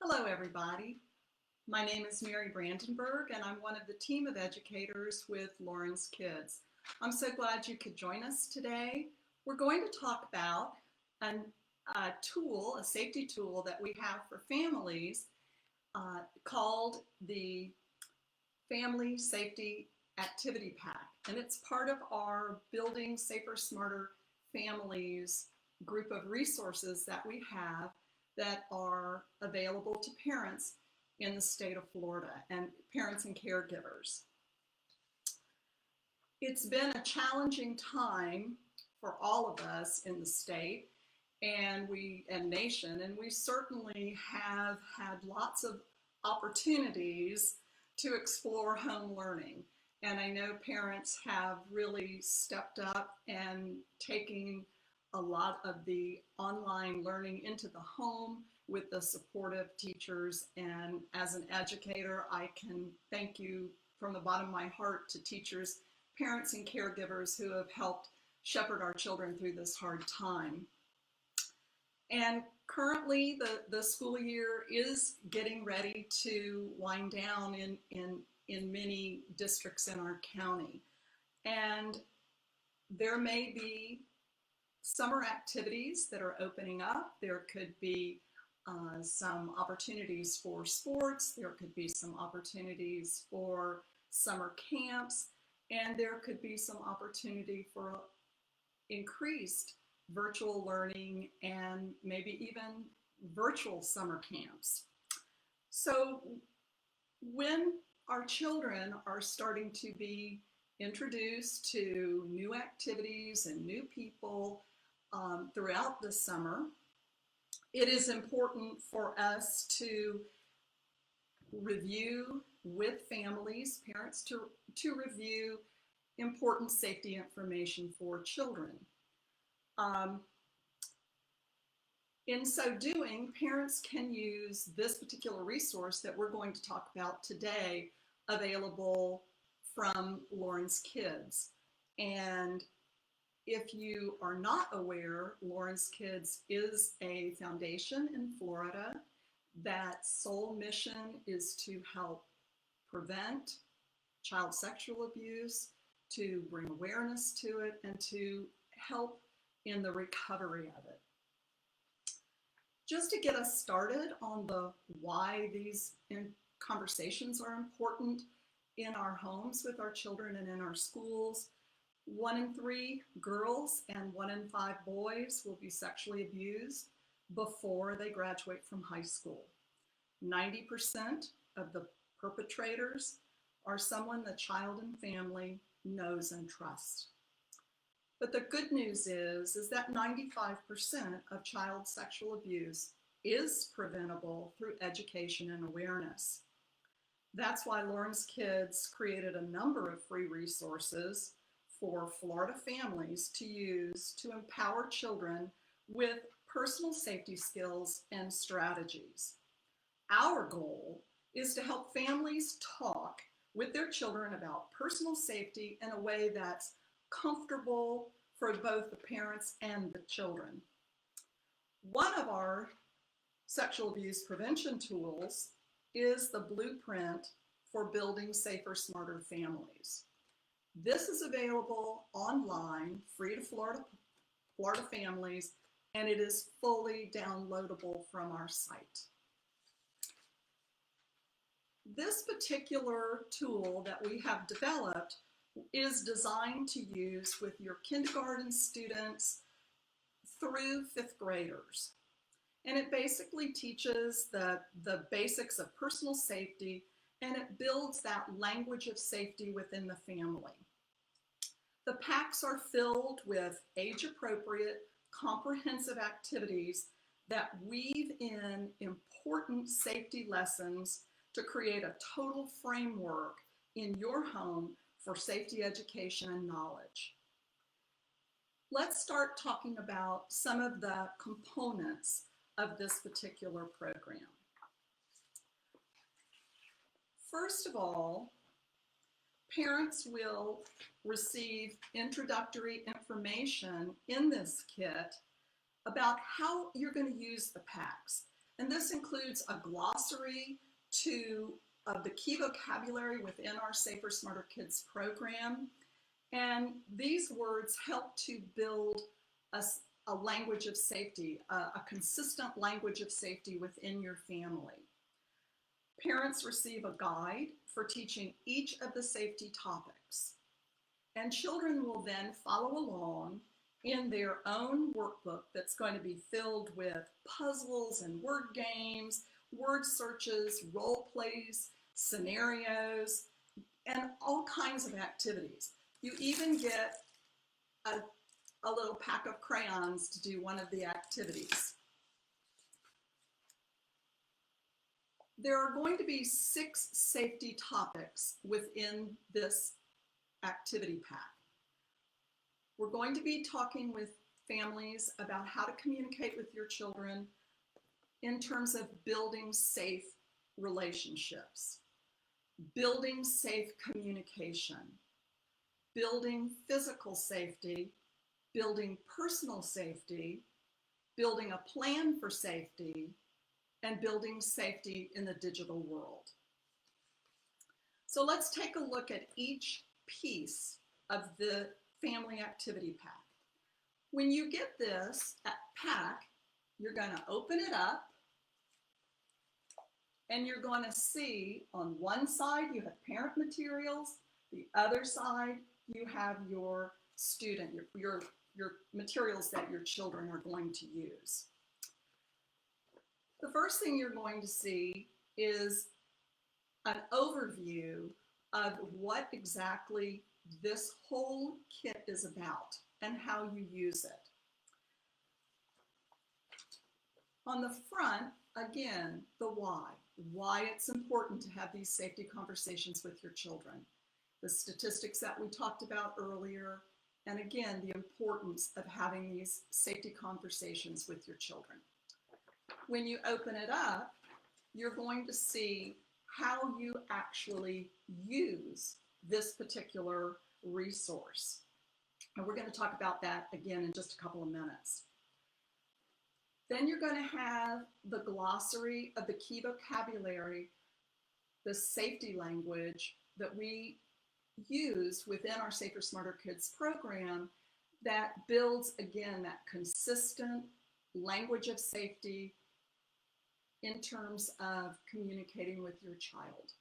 Hello everybody. My name is Mary Brandenburg and I'm one of the team of educators with Lauren's Kids. I'm so glad you could join us today. We're going to talk about a tool, a safety tool that we have for families called the Family Safety Activity Pack. And it's part of our Building Safer, Smarter Families group of resources that we have that are available to parents in the state of Florida and parents and caregivers. It's been a challenging time for all of us in the state and nation, and we certainly have had lots of opportunities to explore home learning. And I know parents have really stepped up and taking a lot of the online learning into the home with the supportive teachers. And as an educator, I can thank you from the bottom of my heart to teachers, parents, and caregivers who have helped shepherd our children through this hard time. And currently, the school year is getting ready to wind down in many districts in our county. And there may be summer activities that are opening up. There could be some opportunities for sports. There could be some opportunities for summer camps. And there could be some opportunity for increased virtual learning and maybe even virtual summer camps. So when our children are starting to be introduced to new activities and new people throughout the summer, it is important for us to review with families, parents to review important safety information for children. In so doing, parents can use this particular resource that we're going to talk about today, available from Lauren's Kids. And if you are not aware, Lauren's Kids is a foundation in Florida that sole mission is to help prevent child sexual abuse, to bring awareness to it, and to help in the recovery of it. Just to get us started on the why these conversations are important in our homes with our children and in our schools, 1 in 3 girls and 1 in 5 boys will be sexually abused before they graduate from high school. 90% of the perpetrators are someone the child and family knows and trusts. But the good news is that 95% of child sexual abuse is preventable through education and awareness. That's why Lauren's Kids created a number of free resources for Florida families to use to empower children with personal safety skills and strategies. Our goal is to help families talk with their children about personal safety in a way that's comfortable for both the parents and the children. One of our sexual abuse prevention tools is the blueprint for building safer, smarter families. This is available online, free to Florida families, and it is fully downloadable from our site. This particular tool that we have developed is designed to use with your kindergarten students through 5th graders. And it basically teaches the basics of personal safety, and it builds that language of safety within the family. The packs are filled with age-appropriate, comprehensive activities that weave in important safety lessons to create a total framework in your home for safety education and knowledge. Let's start talking about some of the components of this particular program. First of all, parents will receive introductory information in this kit about how you're going to use the packs. And this includes a glossary of the key vocabulary within our Safer, Smarter Kids program. And these words help to build a language of safety, a consistent language of safety within your family. Parents receive a guide for teaching each of the safety topics, and children will then follow along in their own workbook that's going to be filled with puzzles and word games, word searches, role plays, scenarios, and all kinds of activities. You even get a little pack of crayons to do one of the activities. There are going to be 6 safety topics within this activity pack. We're going to be talking with families about how to communicate with your children in terms of building safe relationships, building safe communication, building physical safety, building personal safety, building a plan for safety, and building safety in the digital world. So let's take a look at each piece of the family activity pack. When you get this pack, you're going to open it up, and you're going to see on one side you have parent materials, the other side you have your student, your materials that your children are going to use. The first thing you're going to see is an overview of what exactly this whole kit is about and how you use it. On the front, again, the why it's important to have these safety conversations with your children, the statistics that we talked about earlier, and again, the importance of having these safety conversations with your children. When you open it up, you're going to see how you actually use this particular resource. And we're going to talk about that again in just a couple of minutes. Then you're going to have the glossary of the key vocabulary, the safety language that we use within our Safer, Smarter Kids program that builds, again, that consistent language of safety in terms of communicating with your child.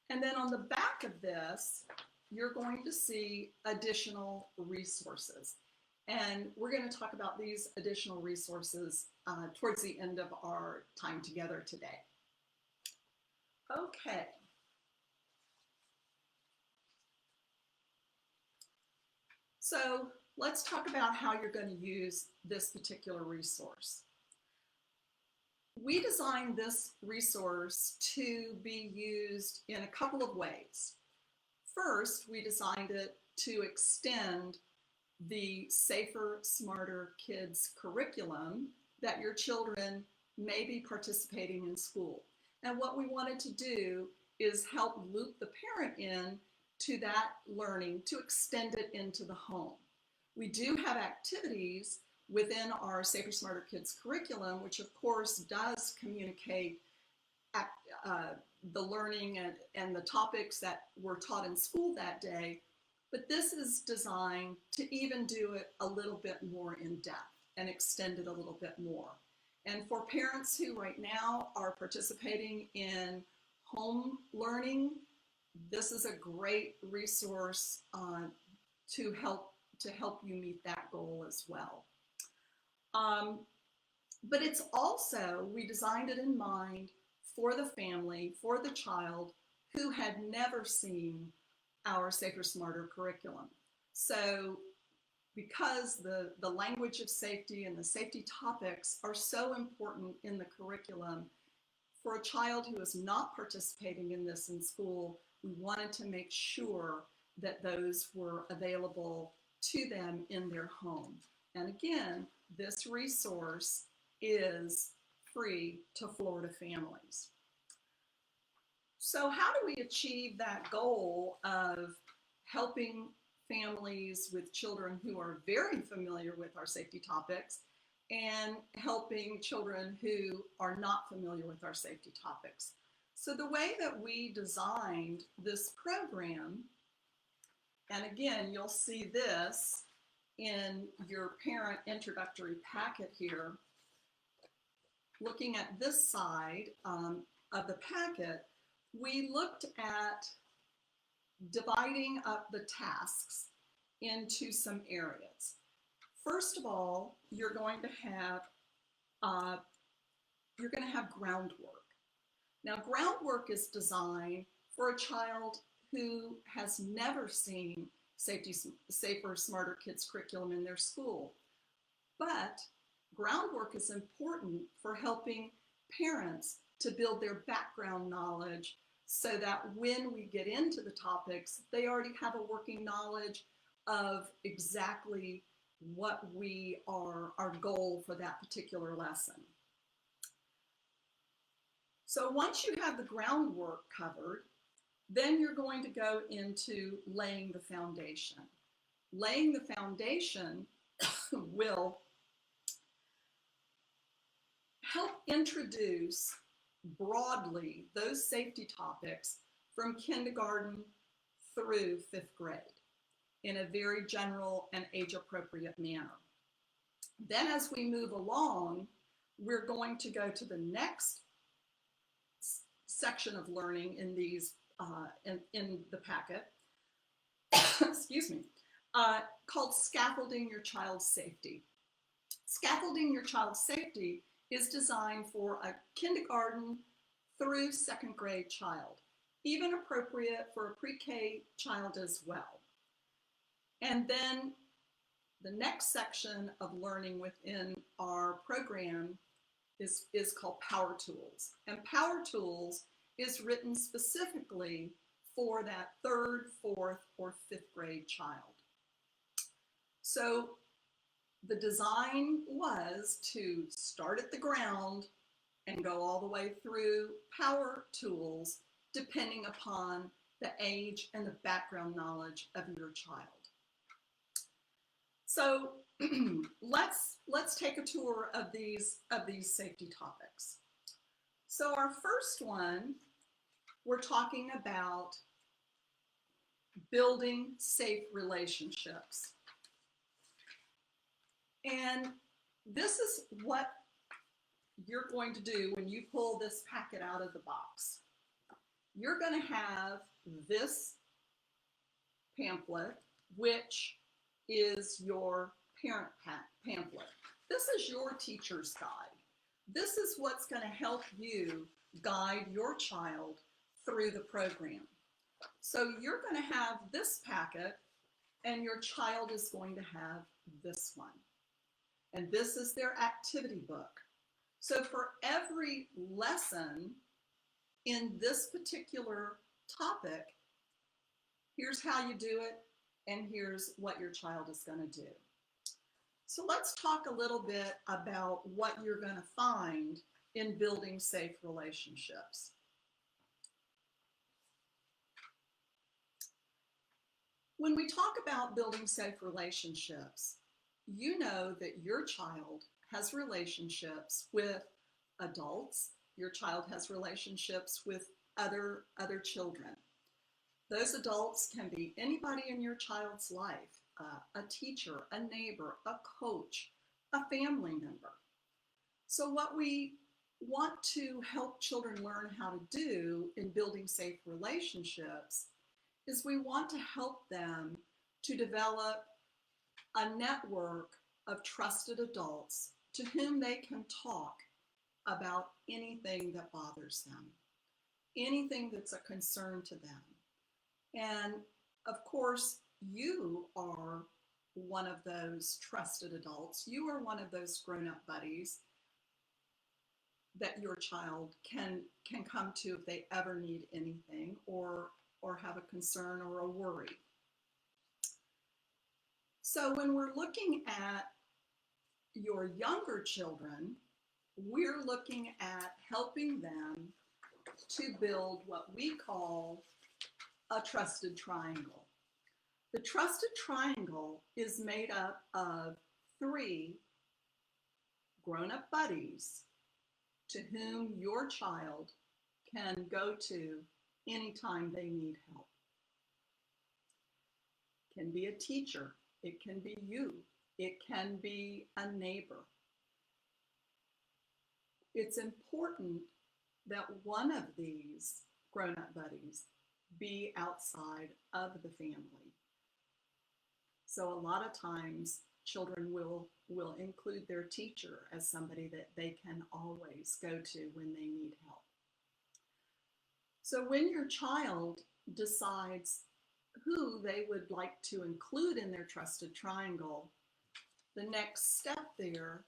And then on the back of this, you're going to see additional resources. And we're going to talk about these additional resources towards the end of our time together today. Okay. So let's talk about how you're going to use this particular resource. We designed this resource to be used in a couple of ways. First, we designed it to extend the Safer, Smarter Kids curriculum that your children may be participating in school. And what we wanted to do is help loop the parent in to that learning, to extend it into the home. We do have activities within our Safer, Smarter Kids curriculum, which of course does communicate the learning and the topics that were taught in school that day, but this is designed to even do it a little bit more in depth and extend it a little bit more. And for parents who right now are participating in home learning, this is a great resource to help you meet that goal as well. But it's also, we designed it in mind for the family, for the child who had never seen our Safer, Smarter curriculum. So because the language of safety and the safety topics are so important in the curriculum, for a child who is not participating in this in school, we wanted to make sure that those were available to them in their home. And again, this resource is free to Florida families. So how do we achieve that goal of helping families with children who are very familiar with our safety topics and helping children who are not familiar with our safety topics. So the way that we designed this program, and again, you'll see this in your parent introductory packet here, looking at this side of the packet, we looked at dividing up the tasks into some areas. First of all, you're going to have groundwork. Now, groundwork is designed for a child who has never seen Safer, Smarter Kids curriculum in their school. But groundwork is important for helping parents to build their background knowledge so that when we get into the topics, they already have a working knowledge of exactly what our goal for that particular lesson. So once you have the groundwork covered, then you're going to go into laying the foundation. Laying the foundation will help introduce broadly those safety topics from kindergarten through 5th grade in a very general and age-appropriate manner. Then as we move along, we're going to go to the next section of learning in these in the packet, excuse me, called Scaffolding Your Child's Safety. Scaffolding Your Child's Safety is designed for a kindergarten through 2nd grade child, even appropriate for a pre-K child as well. And then the next section of learning within our program is called Power Tools. And Power Tools is written specifically for that 3rd, 4th, or 5th grade child. So the design was to start at the ground and go all the way through Power Tools, depending upon the age and the background knowledge of your child. So let's take a tour of these safety topics. So our first one, we're talking about building safe relationships. And this is what you're going to do when you pull this packet out of the box. You're going to have this pamphlet, which is your parent pamphlet. This is your teacher's guide. This is what's going to help you guide your child through the program. So you're going to have this packet, and your child is going to have this one. And this is their activity book. So for every lesson in this particular topic, here's how you do it, and here's what your child is going to do. So let's talk a little bit about what you're going to find in building safe relationships. When we talk about building safe relationships, you know that your child has relationships with adults. Your child has relationships with other children. Those adults can be anybody in your child's life, a teacher, a neighbor, a coach, a family member. So what we want to help children learn how to do in building safe relationships is we want to help them to develop a network of trusted adults to whom they can talk about anything that bothers them, anything that's a concern to them. And of course, you are one of those trusted adults. You are one of those grown-up buddies that your child can come to if they ever need anything or have a concern or a worry. So when we're looking at your younger children, we're looking at helping them to build what we call a trusted triangle. The trusted triangle is made up of 3 grown-up buddies to whom your child can go to anytime they need help. It can be a teacher, it can be you, it can be a neighbor. It's important that one of these grown-up buddies be outside of the family. So a lot of times children will include their teacher as somebody that they can always go to when they need help. So when your child decides who they would like to include in their trusted triangle, the next step there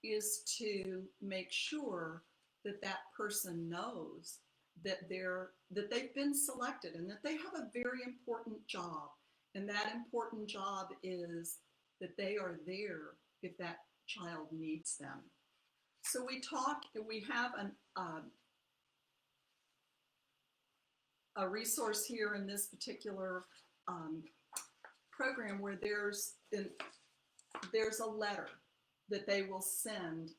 is to make sure that that person knows that they've been selected and that they have a very important job. And that important job is that they are there if that child needs them. So we have a resource here in this particular program where there's a letter that they will send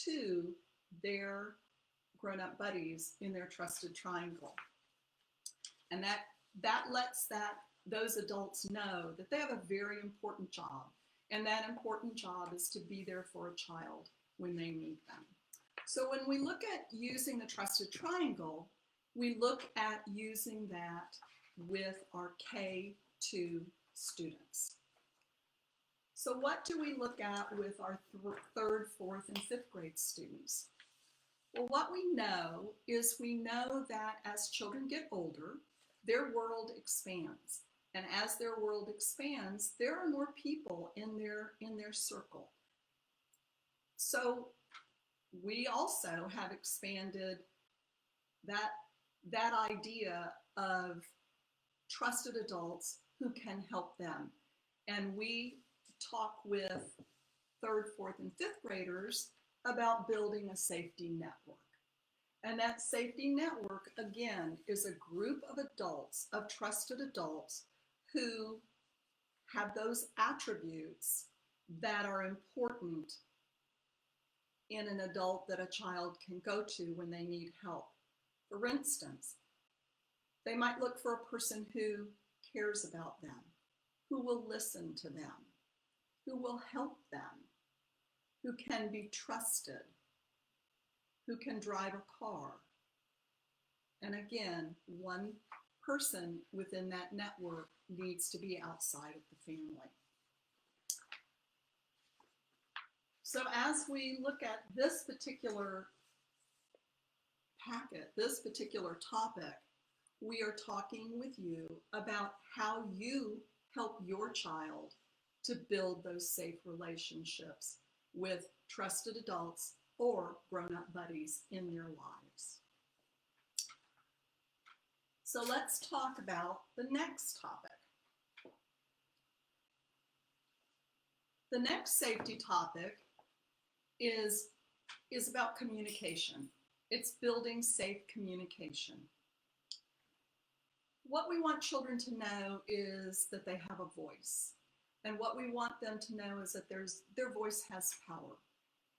to their grown-up buddies in their trusted triangle. And that lets those adults know that they have a very important job. And that important job is to be there for a child when they need them. So when we look at using the trusted triangle, we look at using that with our K-2 students. So what do we look at with our third, fourth, and fifth grade students? Well, what we know is we know that as children get older, their world expands. And as their world expands, there are more people in their circle. So we also have expanded that idea of trusted adults who can help them. And we talk with third, fourth, and fifth graders about building a safety network. And that safety network, again, is a group of adults, of trusted adults, who have those attributes that are important in an adult that a child can go to when they need help. For instance, they might look for a person who cares about them, who will listen to them, who will help them, who can be trusted, who can drive a car. And again, one person within that network needs to be outside of the family. So as we look at this particular packet, this particular topic, we are talking with you about how you help your child to build those safe relationships with trusted adults or grown-up buddies in their lives. So let's talk about the next topic. The next safety topic is about communication. It's building safe communication. What we want children to know is that they have a voice. And what we want them to know is that their voice has power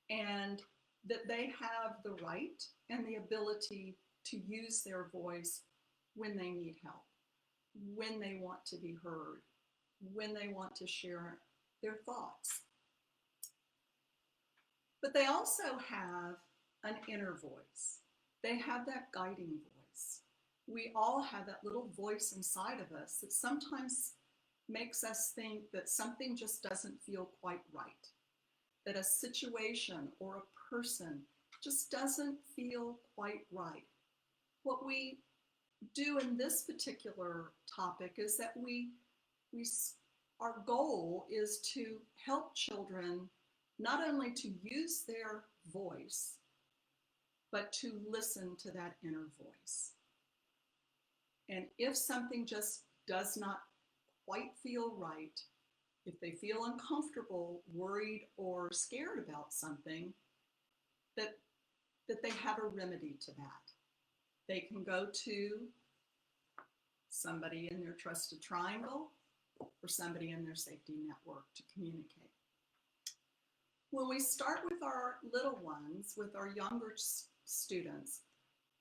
and that they have the right and the ability to use their voice when they need help, when they want to be heard, when they want to share their thoughts. But they also have an inner voice. They have that guiding voice. We all have that little voice inside of us that sometimes makes us think that something just doesn't feel quite right, that a situation or a person just doesn't feel quite right. What we do in this particular topic is that our goal is to help children not only to use their voice, but to listen to that inner voice. And if something just does not quite feel right, if they feel uncomfortable, worried, or scared about something, that they have a remedy to that. They can go to somebody in their trusted triangle or somebody in their safety network to communicate. When we start with our little ones, with our younger students,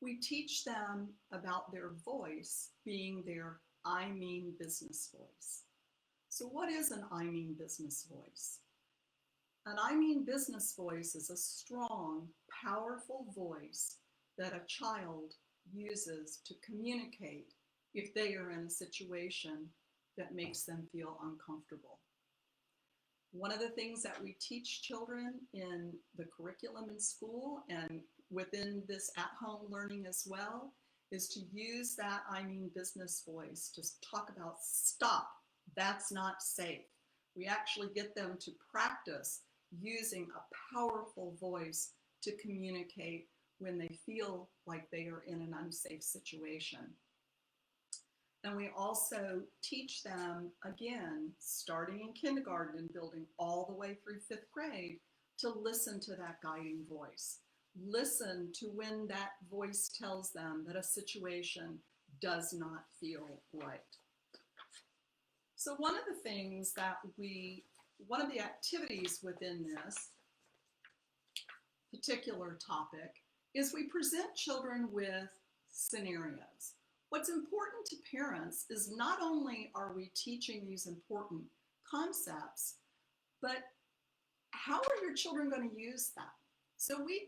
we teach them about their voice being their I mean business voice. So what is an I mean business voice? An I mean business voice is a strong, powerful voice that a child uses to communicate if they are in a situation that makes them feel uncomfortable. One of the things that we teach children in the curriculum in school and within this at-home learning as well is to use that I mean business voice to talk about stop, that's not safe. We actually get them to practice using a powerful voice to communicate when they feel like they are in an unsafe situation. And we also teach them, again, starting in kindergarten and building all the way through 5th grade, to listen to that guiding voice. Listen to when that voice tells them that a situation does not feel right. So one of the things that one of the activities within this particular topic is we present children with scenarios. What's important to parents is not only are we teaching these important concepts, but how are your children going to use them? So we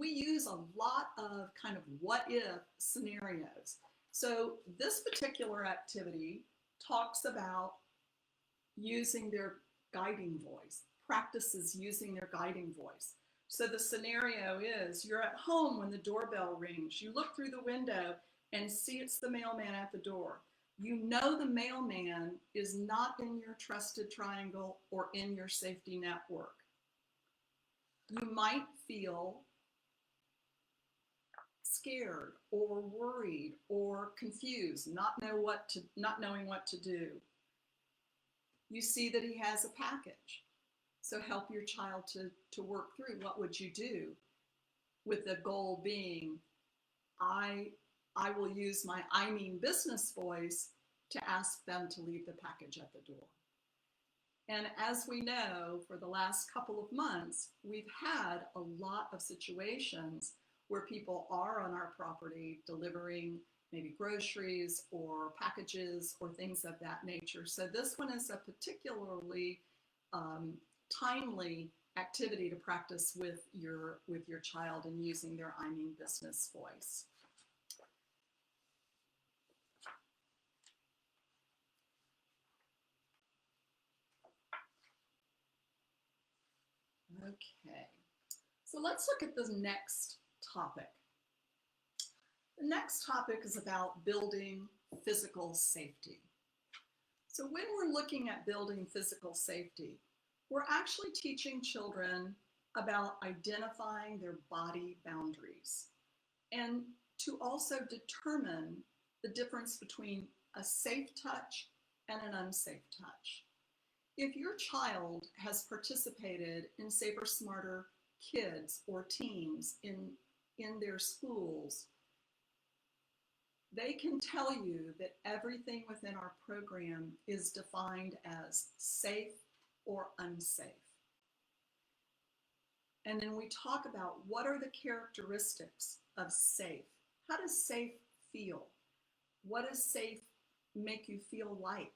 use a lot of kind of what if scenarios. So this particular activity talks about using their guiding voice, practices using their guiding voice. So the scenario is you're at home when the doorbell rings. You look through the window and see it's the mailman at the door. You know the mailman is not in your trusted triangle or in your safety network. You might feel scared or worried or confused, not knowing what to do. You see that he has a package. So help your child to work through what would you do, with the goal being, I will use my I mean business voice to ask them to leave the package at the door. And as we know, for the last couple of months, we've had a lot of situations where people are on our property delivering maybe groceries or packages or things of that nature. So this one is a particularly timely activity to practice with your child and using their I mean business voice. Okay, so let's look at the next topic. The next topic is about building physical safety. So when we're looking at building physical safety, we're actually teaching children about identifying their body boundaries and to also determine the difference between a safe touch and an unsafe touch. If your child has participated in Safer Smarter Kids or teams in their schools, they can tell you that everything within our program is defined as safe or unsafe. And then we talk about what are the characteristics of safe. How does safe feel? What does safe make you feel like,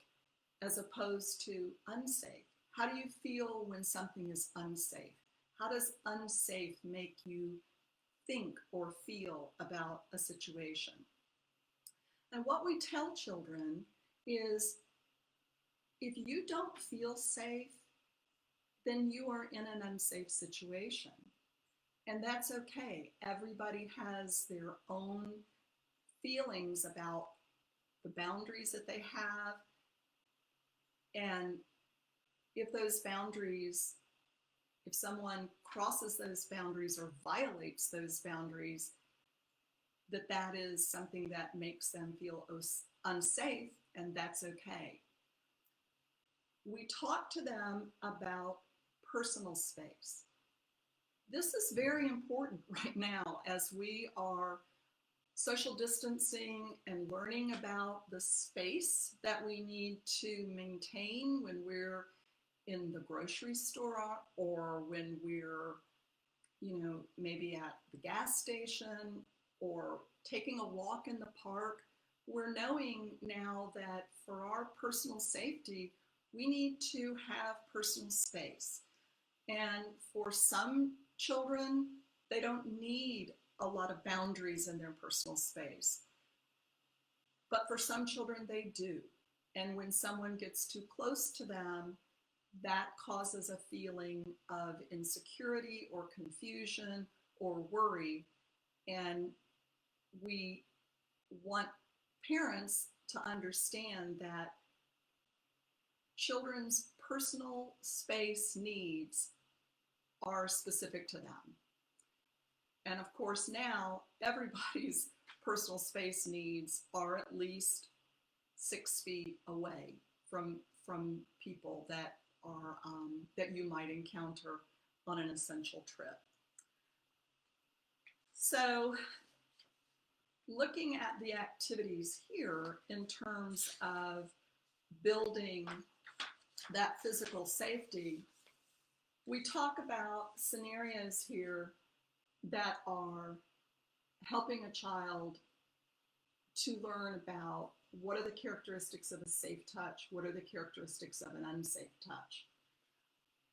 as opposed to unsafe? How do you feel when something is unsafe? How does unsafe make you think or feel about a situation? And what we tell children is, if you don't feel safe, then you are in an unsafe situation. And that's okay. Everybody has their own feelings about the boundaries that they have. And if those boundaries, if someone crosses those boundaries or violates those boundaries, that is something that makes them feel unsafe, and that's okay. We talk to them about personal space. This is very important right now as we are social distancing and learning about the space that we need to maintain when we're in the grocery store, or when we're, maybe at the gas station or taking a walk in the park. We're knowing now that for our personal safety, we need to have personal space. And for some children, they don't need a lot of boundaries in their personal space. But for some children, they do. And when someone gets too close to them, that causes a feeling of insecurity or confusion or worry. And we want parents to understand that children's personal space needs are specific to them. And of course, now everybody's personal space needs are at least 6 feet away from people that are that you might encounter on an essential trip. So looking at the activities here in terms of building that physical safety, we talk about scenarios here that are helping a child to learn about what are the characteristics of a safe touch, what are the characteristics of an unsafe touch.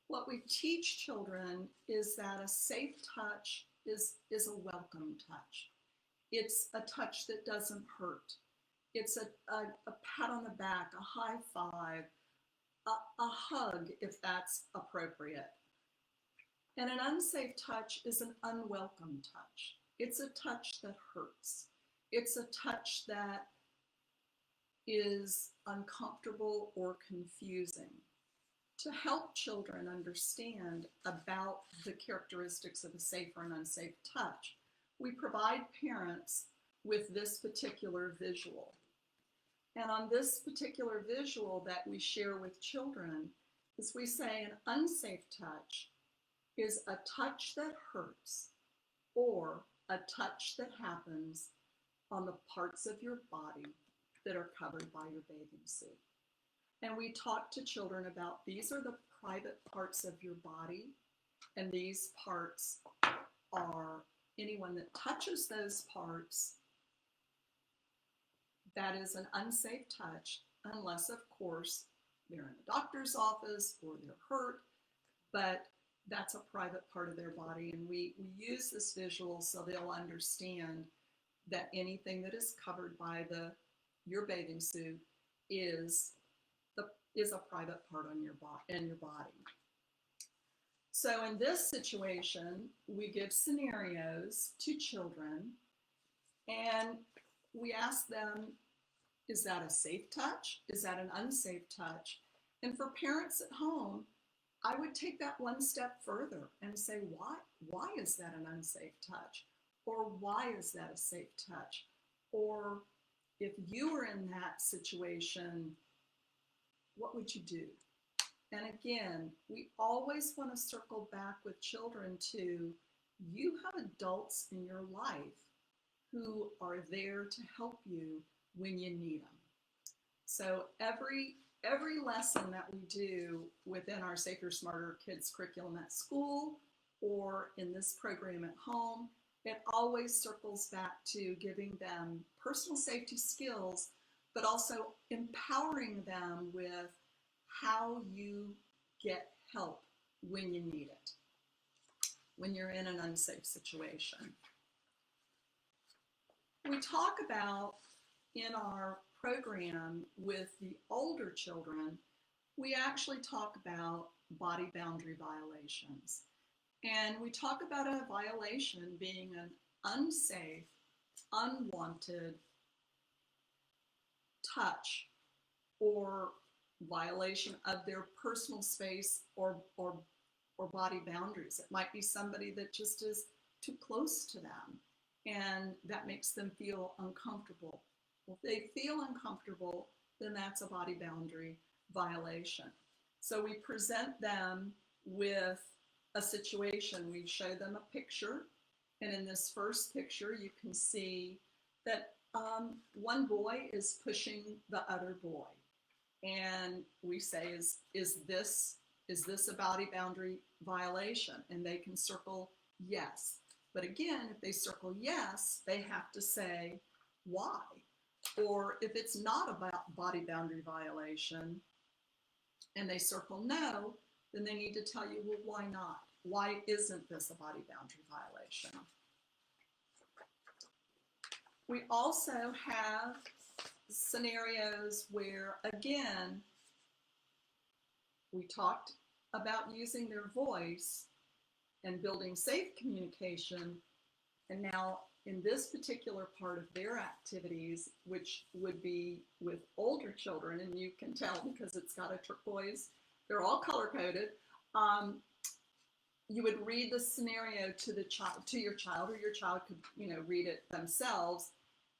What we teach children is that a safe touch is a welcome touch. It's a touch that doesn't hurt. It's a pat on the back, a high five, a hug if that's appropriate. And an unsafe touch is an unwelcome touch. It's a touch that hurts. It's a touch that is uncomfortable or confusing. To help children understand about the characteristics of a safe or an unsafe touch, we provide parents with this particular visual. And on this particular visual that we share with children, is we say an unsafe touch is a touch that hurts or a touch that happens on the parts of your body that are covered by your bathing suit. And we talk to children about these are the private parts of your body, and these parts are anyone that touches those parts, that is an unsafe touch, unless, of course, they're in a doctor's office or they're hurt, but that's a private part of their body. And we use this visual so they'll understand that anything that is covered by your bathing suit is a private part on your body. So in this situation, we give scenarios to children and we ask them, is that a safe touch? Is that an unsafe touch? And for parents at home, I would take that one step further and say, why is that an unsafe touch? Or why is that a safe touch? Or if you were in that situation, what would you do? And again, we always want to circle back with children to, you have adults in your life who are there to help you when you need them. So every lesson that we do within our Safer, Smarter Kids curriculum at school or in this program at home, it always circles back to giving them personal safety skills, but also empowering them with how you get help when you need it, when you're in an unsafe situation. We talk about in our program with the older children, we actually talk about body boundary violations. And we talk about a violation being an unsafe, unwanted touch or violation of their personal space or body boundaries. It might be somebody that just is too close to them and that makes them feel uncomfortable. If they feel uncomfortable, then that's a body boundary violation. So we present them with a situation. We show them a picture, and in this first picture you can see that one boy is pushing the other boy, and we say, is this Is this a body boundary violation? And they can circle yes. But again, if they circle yes, they have to say why. Or if it's not a body boundary violation and they circle no, then they need to tell you, well, why not? Why isn't this a body boundary violation? We also have scenarios where, again, we talked about using their voice and building safe communication. And now in this particular part of their activities, which would be with older children, and you can tell because it's got a turquoise, they're all color coded. You would read the scenario to the child, to your child, or your child could, read it themselves,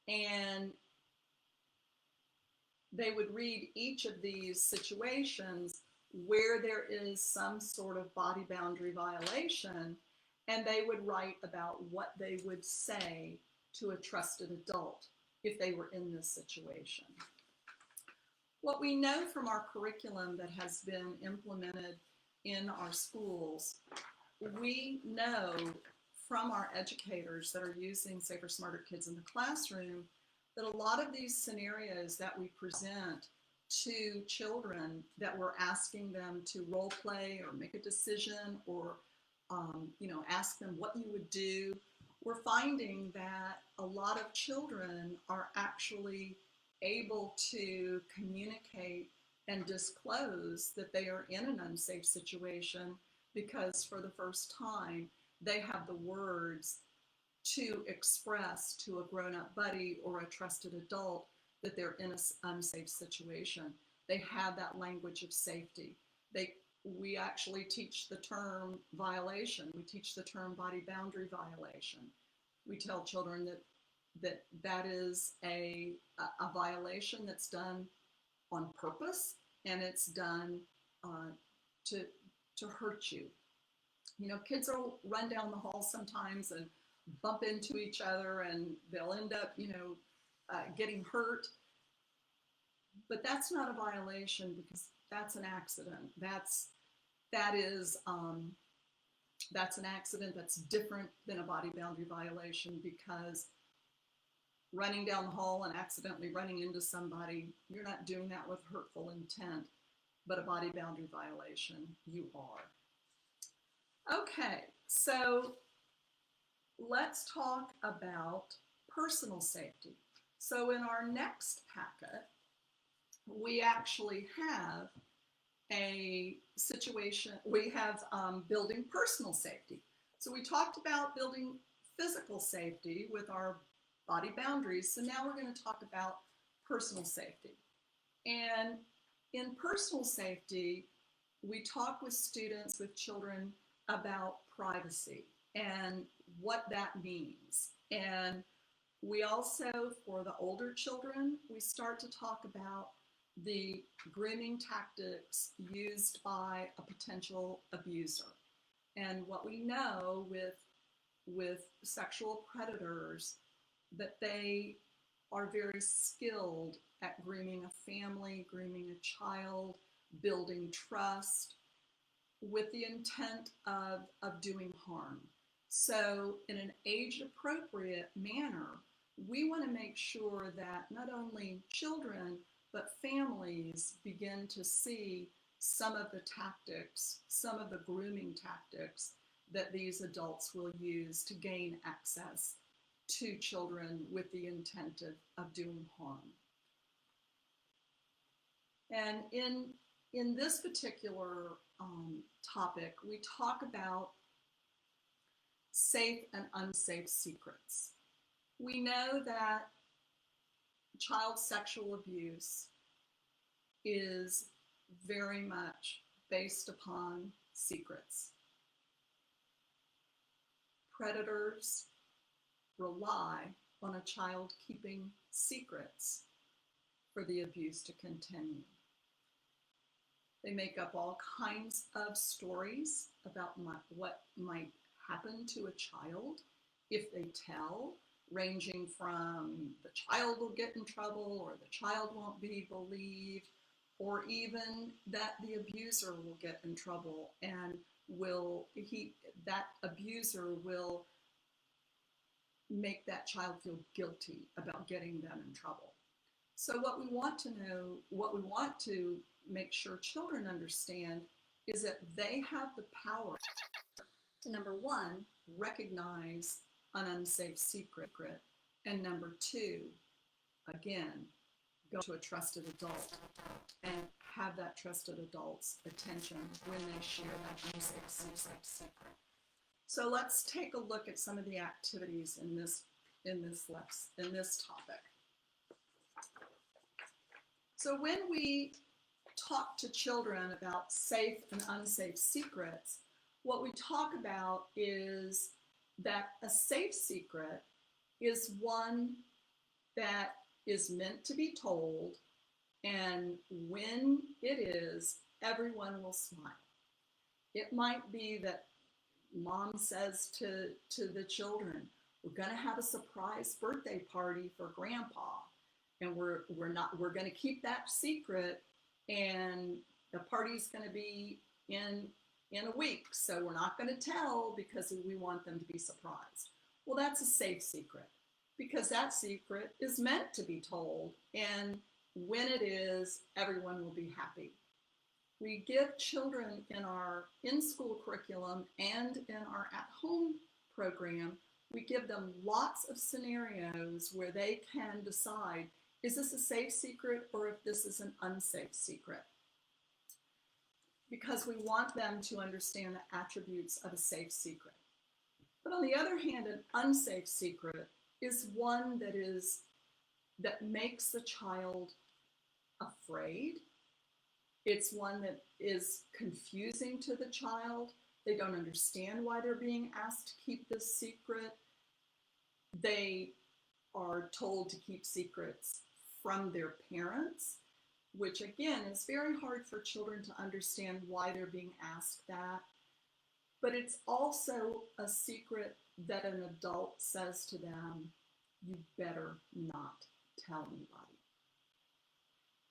and they would read each of these situations where there is some sort of body boundary violation, and they would write about what they would say to a trusted adult if they were in this situation. What we know from our curriculum that has been implemented in our schools, we know from our educators that are using Safer Smarter Kids in the classroom that a lot of these scenarios that we present to children that we're asking them to role play or make a decision or ask them what you would do, we're finding that a lot of children are actually able to communicate and disclose that they are in an unsafe situation because for the first time they have the words to express to a grown-up buddy or a trusted adult that they're in an unsafe situation. They have that language of safety. We actually teach the term violation. We teach the term body boundary violation. We tell children that is a violation that's done on purpose, and it's done to hurt you. Kids will run down the hall sometimes and bump into each other, and they'll end up, getting hurt. But that's not a violation because that's an accident. That's an accident that's different than a body boundary violation, because running down the hall and accidentally running into somebody, you're not doing that with hurtful intent, but a body boundary violation, you are. Okay, so let's talk about personal safety. So in our next packet, we actually have a situation, we have building personal safety. So we talked about building physical safety with our body boundaries. So now we're going to talk about personal safety. And in personal safety, we talk with students, with children, about privacy and what that means. And we also, for the older children, we start to talk about the grooming tactics used by a potential abuser. And what we know with sexual predators, that they are very skilled at grooming a family, grooming a child, building trust with the intent of doing harm. So in an age-appropriate manner, we want to make sure that not only children, but families begin to see some of the tactics, some of the grooming tactics that these adults will use to gain access to children with the intent of doing harm. And in this particular topic, we talk about safe and unsafe secrets. We know that child sexual abuse is very much based upon secrets. Predators rely on a child keeping secrets for the abuse to continue. They make up all kinds of stories about what might happen to a child if they tell, ranging from the child will get in trouble or the child won't be believed, or even that the abuser will get in trouble and that abuser will make that child feel guilty about getting them in trouble. So what we want to make sure children understand is that they have the power to, number one, recognize an unsafe secret, and number two, again, go to a trusted adult and have that trusted adult's attention when they share that unsafe secret. So let's take a look at some of the activities in this topic. So when we talk to children about safe and unsafe secrets, what we talk about is that a safe secret is one that is meant to be told, and when it is, everyone will smile. It might be that mom says to the children, we're going to have a surprise birthday party for grandpa, and we're going to keep that secret, and the party's going to be in a week, so we're not going to tell because we want them to be surprised. Well, that's a safe secret because that secret is meant to be told, and when it is, everyone will be happy. We give children in our in-school curriculum and in our at-home program, we give them lots of scenarios where they can decide, is this a safe secret or if this is an unsafe secret? Because we want them to understand the attributes of a safe secret. But on the other hand, an unsafe secret is one that makes the child afraid. It's one that is confusing to the child. They don't understand why they're being asked to keep this secret. They are told to keep secrets from their parents, which again is very hard for children to understand why they're being asked that. But it's also a secret that an adult says to them, you better not tell anybody.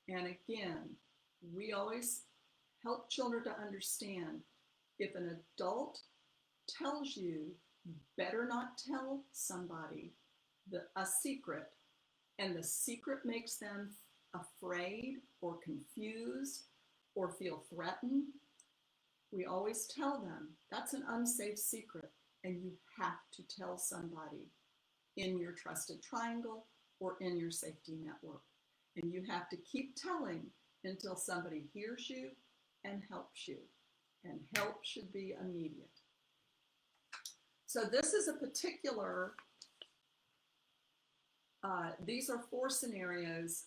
And again, we always help children to understand if an adult tells you, you better not tell somebody a secret, and the secret makes them afraid or confused or feel threatened, we always tell them that's an unsafe secret and you have to tell somebody in your trusted triangle or in your safety network. And you have to keep telling until somebody hears you and helps you. And help should be immediate. So this is a particular, these are 4 scenarios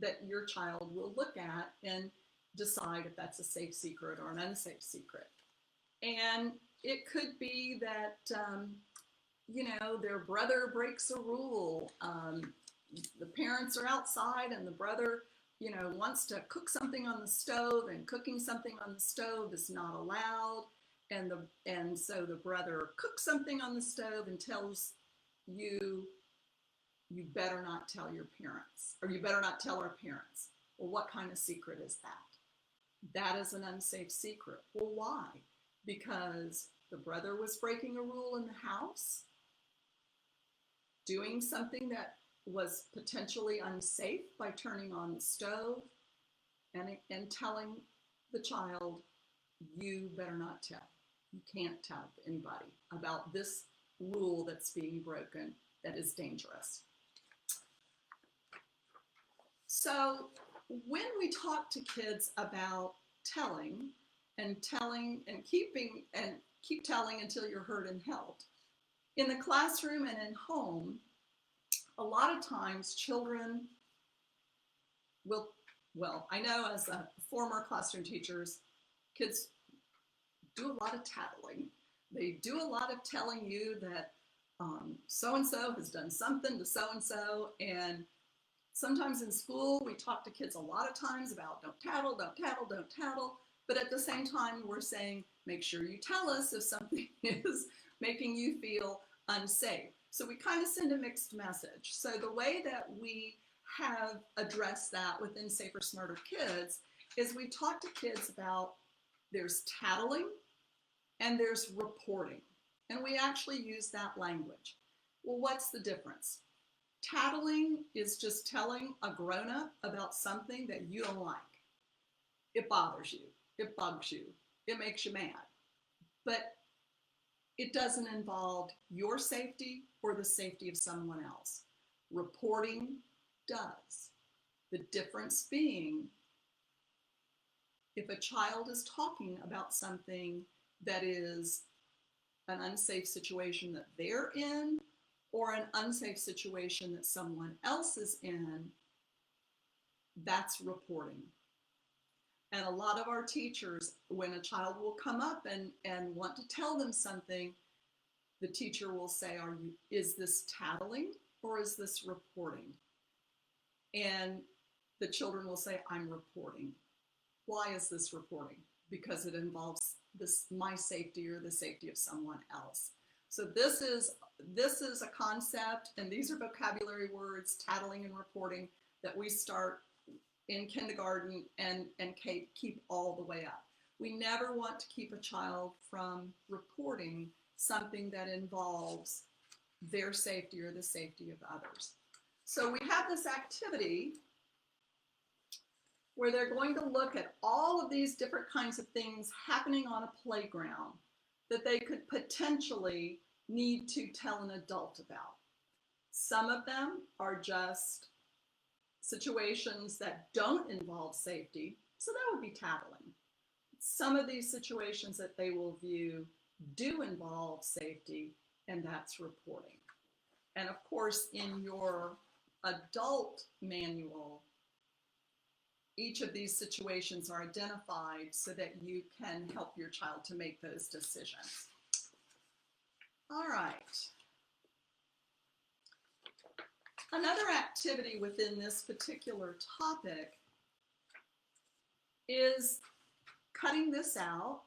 that your child will look at and decide if that's a safe secret or an unsafe secret. And it could be that, their brother breaks a rule. The parents are outside and the brother, wants to cook something on the stove, and cooking something on the stove is not allowed. And so the brother cooks something on the stove and tells you, you better not tell your parents, or you better not tell our parents. Well, what kind of secret is that? That is an unsafe secret. Well, why? Because the brother was breaking a rule in the house, doing something that was potentially unsafe by turning on the stove, and telling the child, you better not tell. You can't tell anybody about this rule that's being broken that is dangerous. So when we talk to kids about telling and keep telling until you're heard and helped, in the classroom and in home, a lot of times children will, I know as a former classroom teachers, kids do a lot of tattling. They do a lot of telling you that so-and-so has done something to so-and-so, and sometimes in school we talk to kids a lot of times about don't tattle, don't tattle, don't tattle, but at the same time we're saying make sure you tell us if something is making you feel unsafe. So we kind of send a mixed message. So the way that we have addressed that within Safer Smarter Kids is we talk to kids about there's tattling and there's reporting. And we actually use that language. Well, what's the difference? Tattling is just telling a grown-up about something that you don't like. It bothers you, it bugs you, it makes you mad. But it doesn't involve your safety or the safety of someone else. Reporting does. The difference being, if a child is talking about something that is an unsafe situation that they're in, or an unsafe situation that someone else is in, that's reporting. And a lot of our teachers, when a child will come up and want to tell them something, the teacher will say, is this tattling or is this reporting? And the children will say, I'm reporting. Why is this reporting? Because it involves my safety or the safety of someone else. So this is a concept, and these are vocabulary words, tattling and reporting, that we start in kindergarten and keep all the way up. We never want to keep a child from reporting something that involves their safety or the safety of others. So we have this activity where they're going to look at all of these different kinds of things happening on a playground that they could potentially need to tell an adult about. Some of them are just situations that don't involve safety, so that would be tattling. Some of these situations that they will view do involve safety, and that's reporting. And of course, in your adult manual, each of these situations are identified so that you can help your child to make those decisions. All right. Another activity within this particular topic is cutting this out.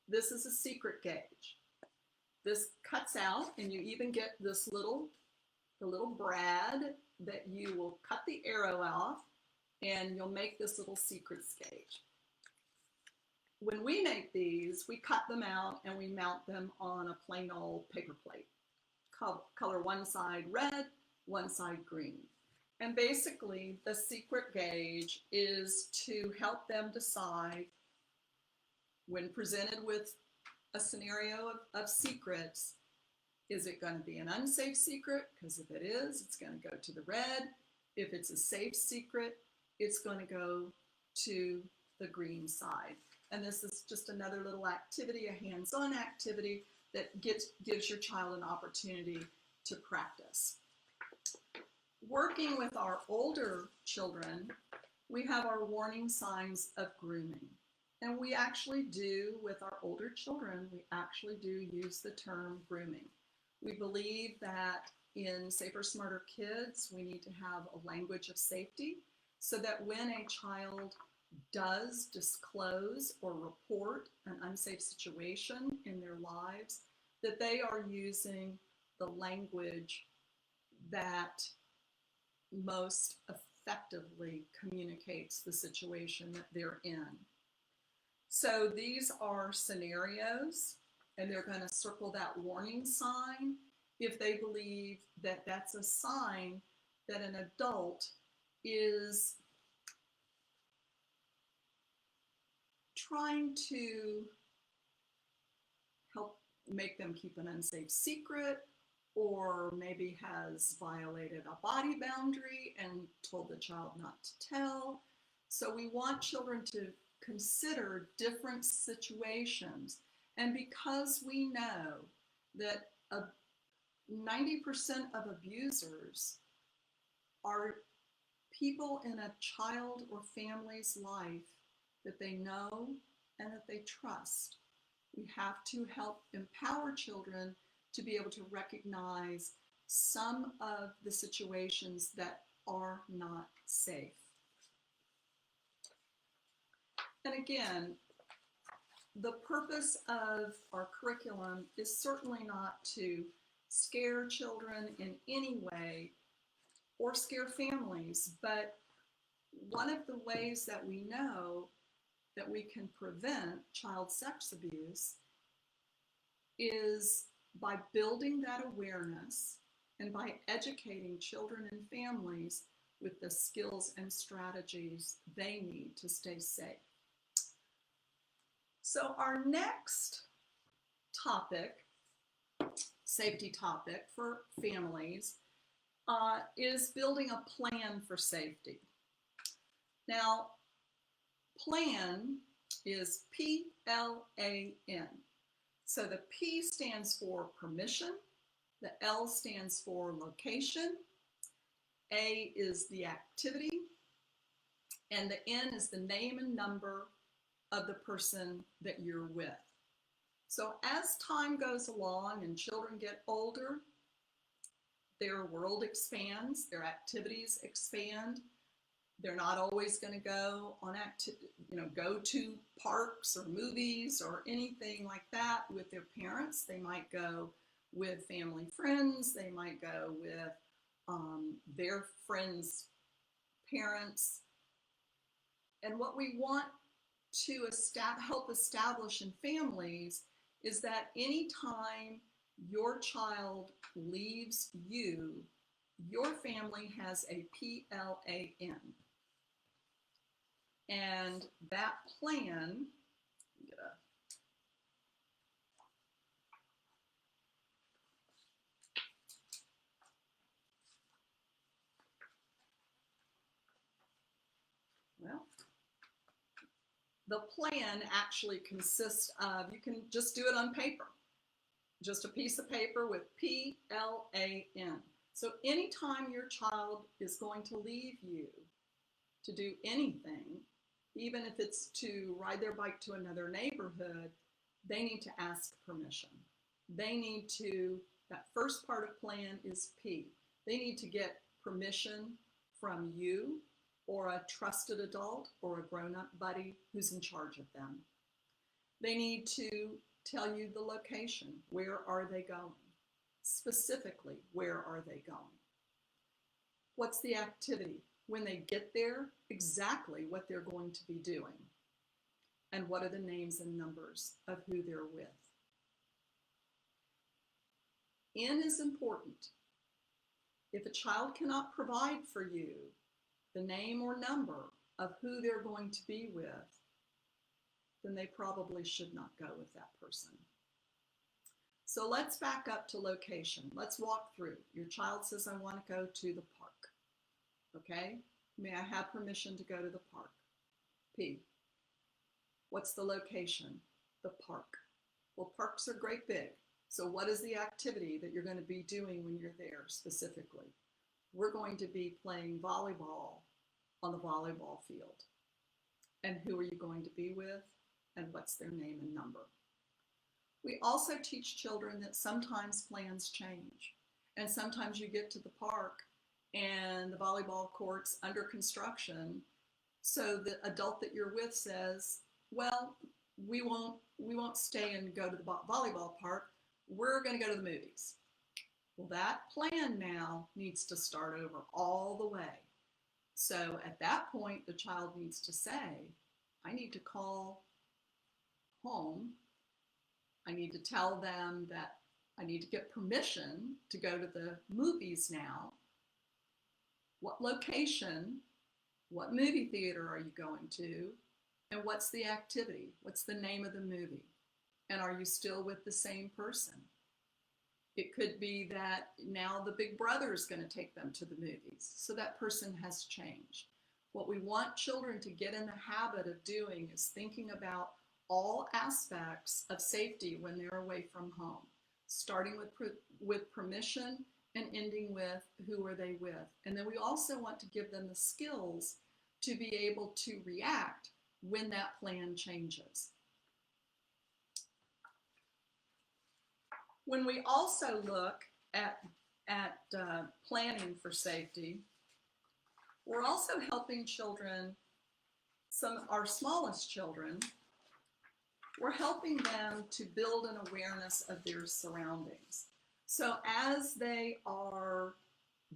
This is a secret gauge. This cuts out, and you even get this the little brad that you will cut the arrow off, and you'll make this little secrets gauge. When we make these, we cut them out and we mount them on a plain old paper plate. Color one side red, one side green. And basically, the secret gauge is to help them decide, when presented with a scenario of secrets, is it going to be an unsafe secret? Because if it is, it's going to go to the red. If it's a safe secret, it's going to go to the green side. And this is just another little activity, a hands-on activity that gives your child an opportunity to practice. Working with our older children, we have our warning signs of grooming. And we actually do, with our older children, we actually do use the term grooming. We believe that in Safer, Smarter Kids, we need to have a language of safety so that when a child does disclose or report an unsafe situation in their lives, that they are using the language that most effectively communicates the situation that they're in. So these are scenarios, and they're going to circle that warning sign if they believe that that's a sign that an adult is trying to help make them keep an unsafe secret, or maybe has violated a body boundary and told the child not to tell. So we want children to consider different situations. And because we know that 90% of abusers are people in a child or family's life that they know and that they trust, we have to help empower children to be able to recognize some of the situations that are not safe. And again, the purpose of our curriculum is certainly not to scare children in any way or scare families, but one of the ways that we know that we can prevent child sex abuse is by building that awareness and by educating children and families with the skills and strategies they need to stay safe. So our next topic, safety topic for families, is building a plan for safety. Now, plan is P-L-A-N. So the P stands for permission, the L stands for location, A is the activity, and the N is the name and number of the person that you're with. So as time goes along and children get older, their world expands, their activities expand. They're not always going to go on go to parks or movies or anything like that with their parents. They might go with family friends. They might go with their friends' parents. And what we want to help establish in families is that anytime your child leaves you, your family has a PLAN. And that plan, the plan actually consists of, you can just do it on paper, just a piece of paper with PLAN. So anytime your child is going to leave you to do anything, even if it's to ride their bike to another neighborhood, they need to ask permission. They need to, that first part of plan is P. They need to get permission from you or a trusted adult or a grown-up buddy who's in charge of them. They need to tell you the location. Where are they going? Specifically, where are they going? What's the activity? When they get there, exactly what they're going to be doing. And what are the names and numbers of who they're with? N is important. If a child cannot provide for you the name or number of who they're going to be with, then they probably should not go with that person. So let's back up to location. Let's walk through. Your child says, I want to go to the park. Okay, may I have permission to go to the park? P. What's the location? The park. Well, parks are great big. So what is the activity that you're going to be doing when you're there specifically? We're going to be playing volleyball on the volleyball field. And who are you going to be with? And what's their name and number? We also teach children that sometimes plans change. And sometimes you get to the park and the volleyball court's under construction. So the adult that you're with says, well, we won't stay and go to the volleyball park. We're going to go to the movies. Well, that plan now needs to start over all the way. So at that point, the child needs to say, I need to call home. I need to tell them that I need to get permission to go to the movies now. What location, what movie theater are you going to, and what's the activity? What's the name of the movie? And are you still with the same person? It could be that now the big brother is going to take them to the movies, so that person has changed. What we want children to get in the habit of doing is thinking about all aspects of safety when they're away from home, starting with permission and ending with who are they with. And then we also want to give them the skills to be able to react when that plan changes. When we also look at planning for safety, we're also helping children, our smallest children, we're helping them to build an awareness of their surroundings. So as they are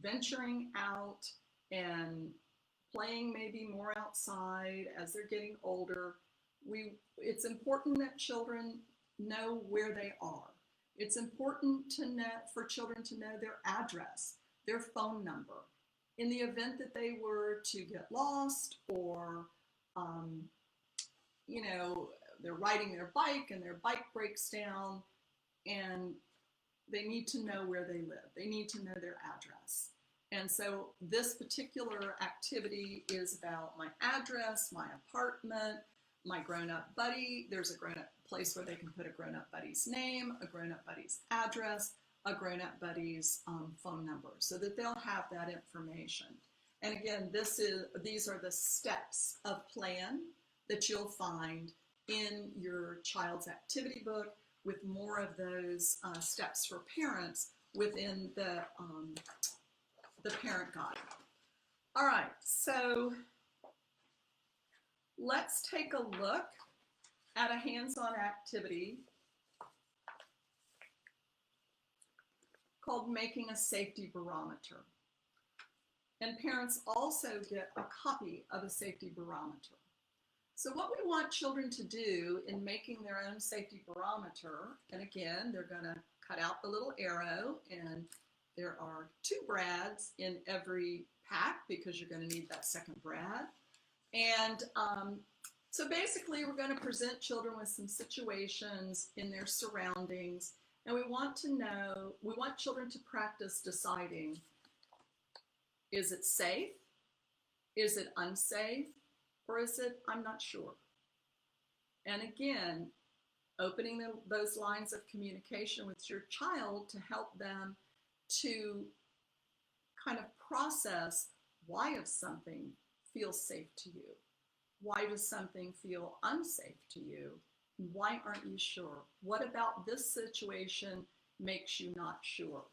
venturing out and playing maybe more outside, as they're getting older, It's important that children know where they are. It's important for children to know their address, their phone number. In the event that they were to get lost, or, um, they're riding their bike and their bike breaks down, and they need to know where they live. They need to know their address. And so this particular activity is about my address, my apartment, my grown-up buddy. There's a grown-up place where they can put a grown-up buddy's name, a grown-up buddy's address, a grown-up buddy's phone number, so that they'll have that information. And again, these are the steps of plan that you'll find in your child's activity book, with more of those steps for parents within the parent guide. All right, so let's take a look at a hands-on activity called Making a Safety Barometer. And parents also get a copy of a safety barometer. So what we want children to do in making their own safety barometer, and again, they're going to cut out the little arrow, and there are 2 brads in every pack because you're going to need that second brad. And so basically, we're going to present children with some situations in their surroundings, and we want children to practice deciding, is it safe? Is it unsafe? Or is it, I'm not sure? And again, opening those lines of communication with your child to help them to kind of process, why does something feel safe to you? Why does something feel unsafe to you? Why aren't you sure? What about this situation makes you not sure?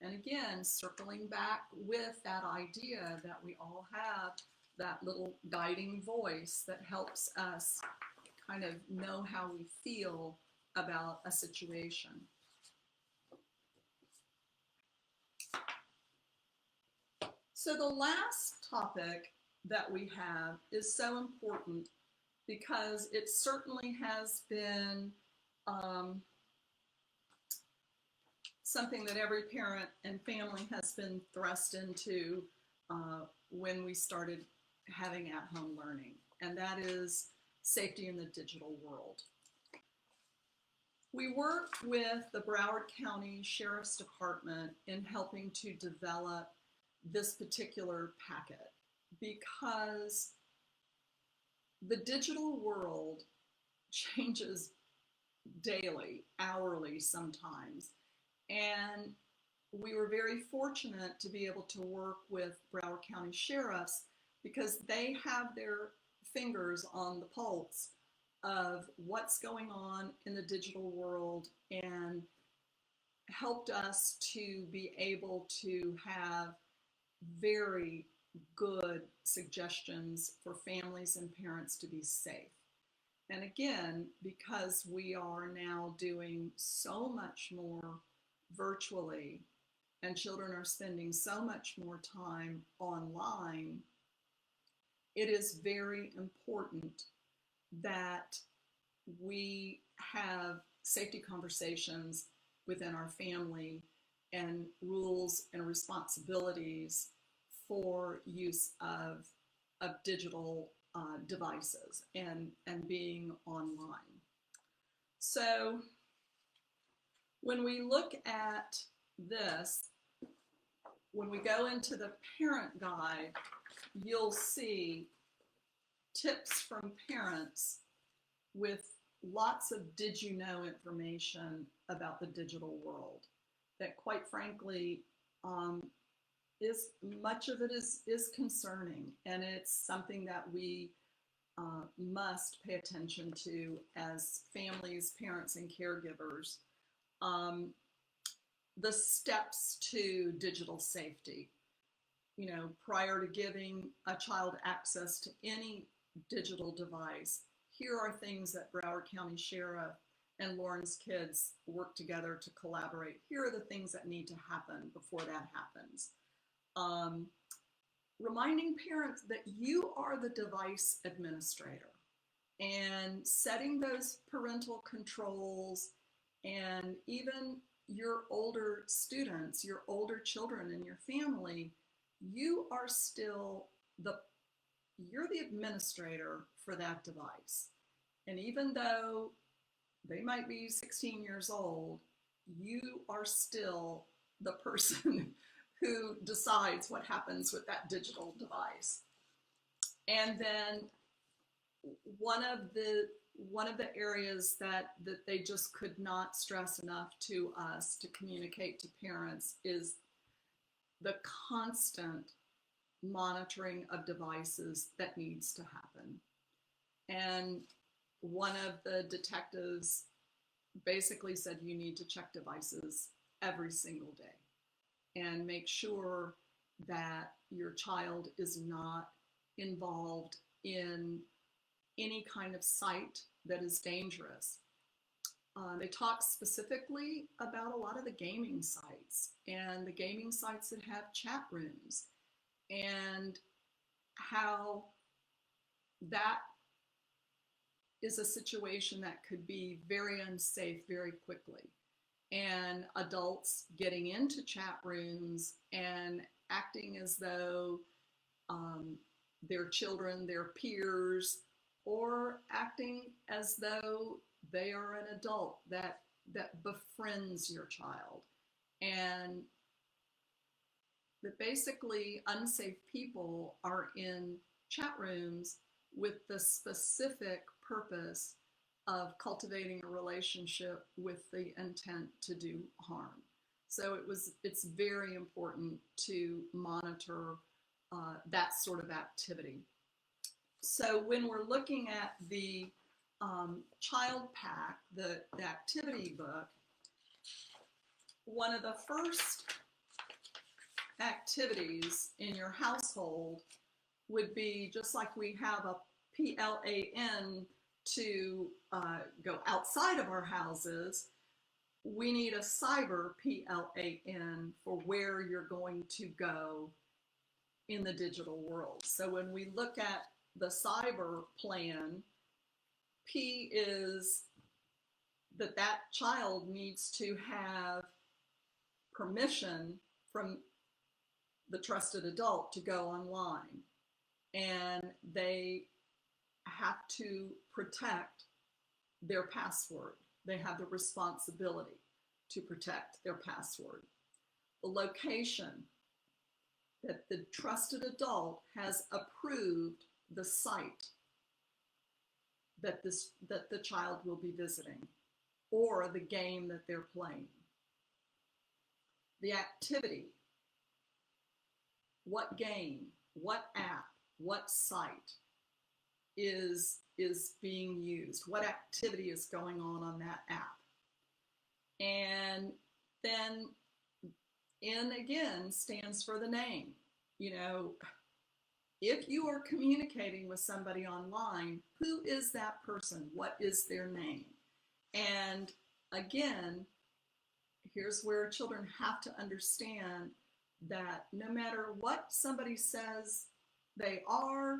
And again, circling back with that idea that we all have that little guiding voice that helps us kind of know how we feel about a situation. So the last topic that we have is so important because it certainly has been something that every parent and family has been thrust into when we started having at-home learning, and that is safety in the digital world. We worked with the Broward County Sheriff's Department in helping to develop this particular packet because the digital world changes daily, hourly sometimes, and we were very fortunate to be able to work with Broward County Sheriffs because they have their fingers on the pulse of what's going on in the digital world and helped us to be able to have very good suggestions for families and parents to be safe. And again, because we are now doing so much more virtually and children are spending so much more time online, it is very important that we have safety conversations within our family and rules and responsibilities for use of digital devices and being online. So when we look at this, when we go into the parent guide, you'll see tips from parents with lots of did you know information about the digital world that quite frankly much of it is concerning, and it's something that we must pay attention to as families, parents, and caregivers. The steps to digital safety. Prior to giving a child access to any digital device, here are things that Broward County Sheriff and Lawrence Kids work together to collaborate. Here are the things that need to happen before that happens. Reminding parents that you are the device administrator. and setting those parental controls. And even your older students, your older children in your family, you are still you're the administrator for that device. And even though they might be 16 years old, you are still the person who decides what happens with that digital device. And then one of the areas that they just could not stress enough to us to communicate to parents is the constant monitoring of devices that needs to happen. And one of the detectives basically said you need to check devices every single day and make sure that your child is not involved in any kind of site that is dangerous. They talk specifically about a lot of the gaming sites and the gaming sites that have chat rooms, and how that is a situation that could be very unsafe very quickly. And adults getting into chat rooms and acting as though their children, their peers, or acting as though they are an adult that befriends your child. And that basically unsafe people are in chat rooms with the specific purpose of cultivating a relationship with the intent to do harm. So it's very important to monitor that sort of activity. So when we're looking at the child pack, the activity book, one of the first activities in your household would be, just like we have a PLAN to go outside of our houses, we need a cyber PLAN for where you're going to go in the digital world. So when we look at the cyber plan, P is that child needs to have permission from the trusted adult to go online, and they have to protect their password. They have the responsibility to protect their password. The location, that the trusted adult has approved the site that the child will be visiting, or the game that they're playing. The activity, what game, what app, what site is being used, what activity is going on that app. And then N again stands for the name. You know, if you are communicating with somebody online, who is that person? What is their name? And again, here's where children have to understand that no matter what somebody says they are,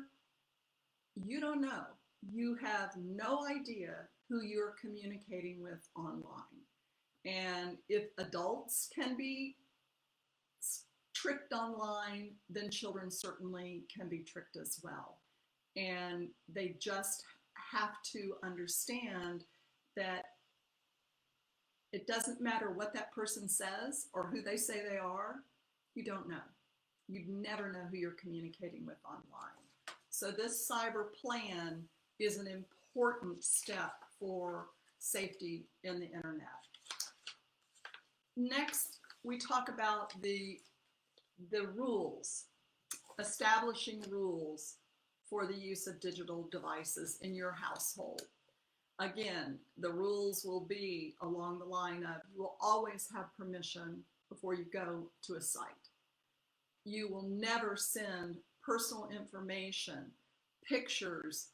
you don't know. You have no idea who you're communicating with online. And if adults can be tricked online, then children certainly can be tricked as well. And they just have to understand that it doesn't matter what that person says or who they say they are, you don't know. You'd never know who you're communicating with online. So this cyber plan is an important step for safety in the internet. Next, we talk about the rules, establishing rules for the use of digital devices in your household. Again, the rules will be along the line of, you will always have permission before you go to a site. You will never send personal information, pictures,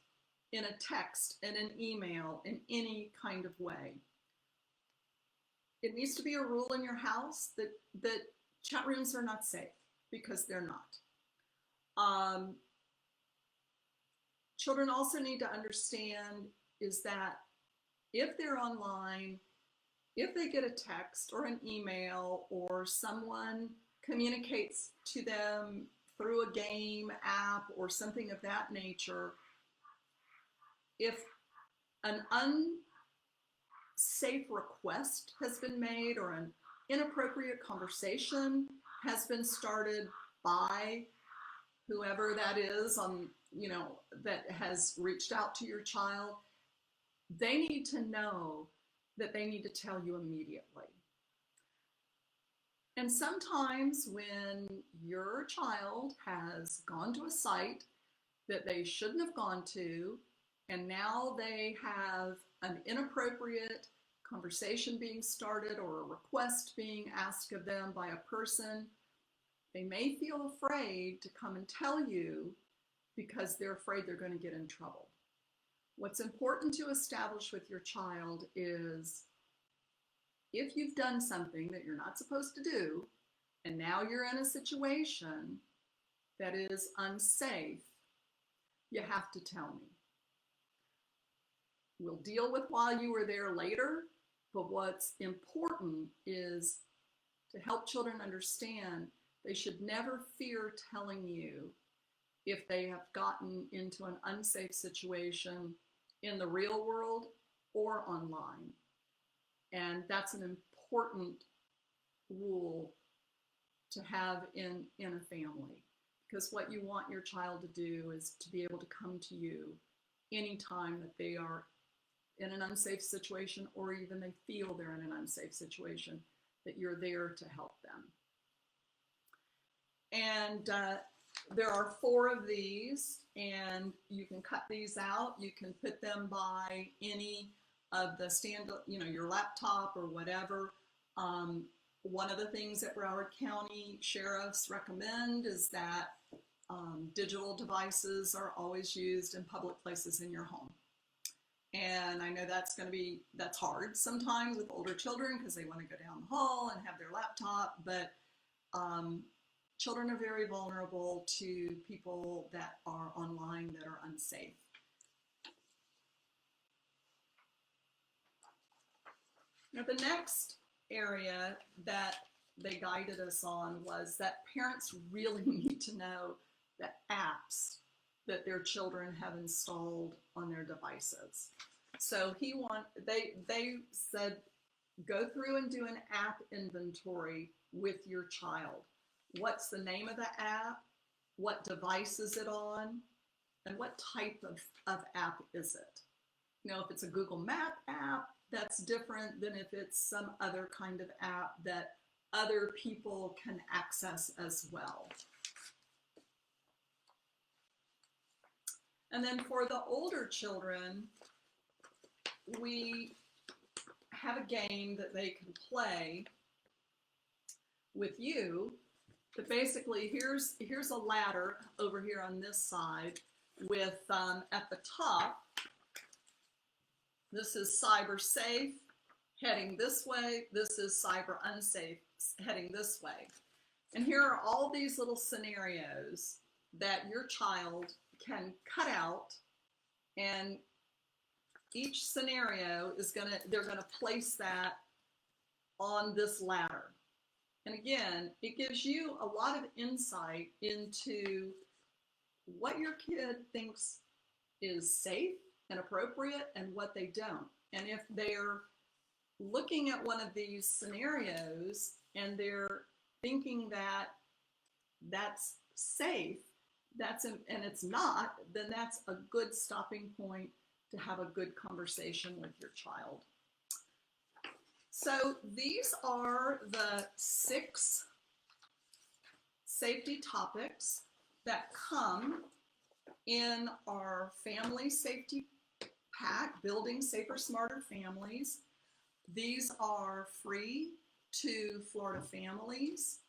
in a text, in an email, in any kind of way. It needs to be a rule in your house that chat rooms are not safe, because they're not. Children also need to understand is that if they're online, if they get a text or an email or someone communicates to them through a game app or something of that nature, if an unsafe request has been made or an inappropriate conversation has been started by whoever that is on, that has reached out to your child, they need to know that they need to tell you immediately. And sometimes when your child has gone to a site that they shouldn't have gone to, and now they have an inappropriate conversation being started or a request being asked of them by a person, they may feel afraid to come and tell you because they're afraid they're going to get in trouble. What's important to establish with your child is if you've done something that you're not supposed to do, and now you're in a situation that is unsafe, you have to tell me. We'll deal with why you were there later, but what's important is to help children understand they should never fear telling you if they have gotten into an unsafe situation in the real world or online. And that's an important rule to have in a family, because what you want your child to do is to be able to come to you anytime that they are in an unsafe situation, or even they feel they're in an unsafe situation, that you're there to help them. And there are 4 of these, and you can cut these out. You can put them by any of the your laptop or whatever. One of the things that Broward County sheriffs recommend is that digital devices are always used in public places in your home. And I know that's hard sometimes with older children because they want to go down the hall and have their laptop, but children are very vulnerable to people that are online that are unsafe. Now, the next area that they guided us on was that parents really need to know the apps that their children have installed on their devices. So they said, go through and do an app inventory with your child. What's the name of the app? What device is it on? And what type of app is it? If it's a Google Map app, that's different than if it's some other kind of app that other people can access as well. And then for the older children, we have a game that they can play with you. But basically, here's a ladder over here on this side with at the top, this is cyber safe heading this way. This is cyber unsafe heading this way. And here are all these little scenarios that your child can cut out, and each scenario they're gonna place that on this ladder. And again, it gives you a lot of insight into what your kid thinks is safe and appropriate and what they don't. And if they're looking at one of these scenarios and they're thinking that that's safe, and it's not, then that's a good stopping point to have a good conversation with your child. So these are the 6 safety topics that come in our family safety pack, Building Safer, Smarter Families. These are free to Florida families,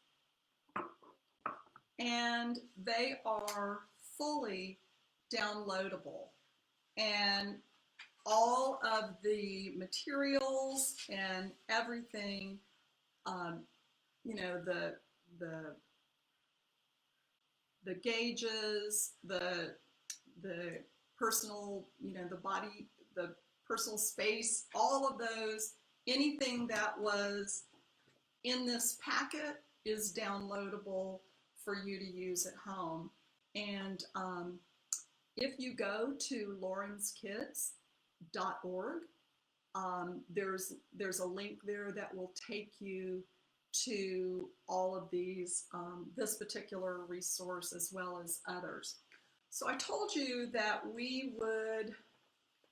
and they are fully downloadable. And all of the materials and everything, the gauges, the personal, the body, the personal space, all of those, anything that was in this packet is downloadable for you to use at home. And if you go to lawrencekids.org, there's a link there that will take you to all of these, this particular resource as well as others. So I told you that we would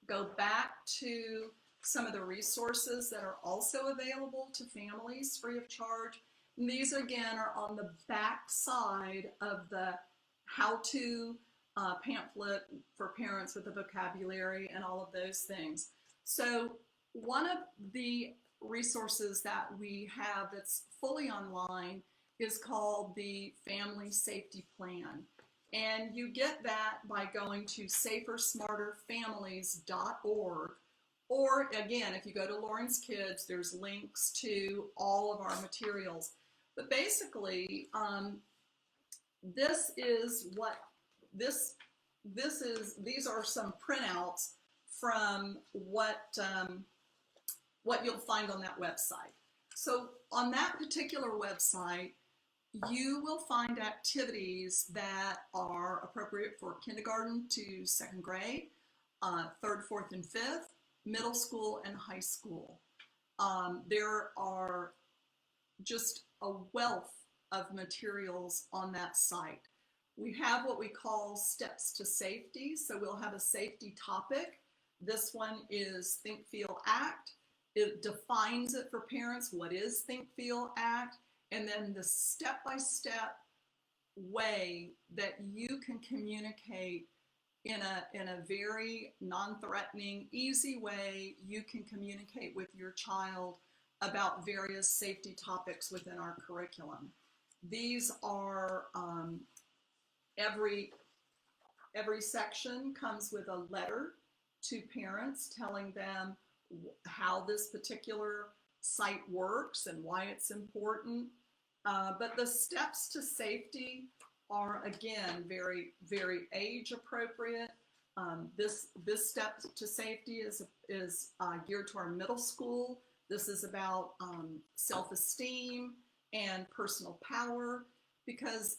go back to some of the resources that are also available to families free of charge. And these again are on the back side of the how-to pamphlet for parents with the vocabulary and all of those things. So one of the resources that we have that's fully online is called the Family Safety Plan. And you get that by going to safersmarterfamilies.org. Or again, if you go to Lawrence Kids, there's links to all of our materials. But basically, these are some printouts from what you'll find on that website. So on that particular website, you will find activities that are appropriate for kindergarten to second grade, third, fourth, and fifth, middle school, and high school. There are just a wealth of materials on that site. We have what we call steps to safety. So we'll have a safety topic. This one is Think, Feel, Act. It defines it for parents. What is Think, Feel, Act? And then the step-by-step way that you can communicate in a very non-threatening, easy way. You can communicate with your child about various safety topics within our curriculum. These are, every section comes with a letter to parents telling them how this particular site works and why it's important. But the steps to safety are, again, very, very age appropriate. This step to safety is geared to our middle school. This is about self-esteem and personal power, because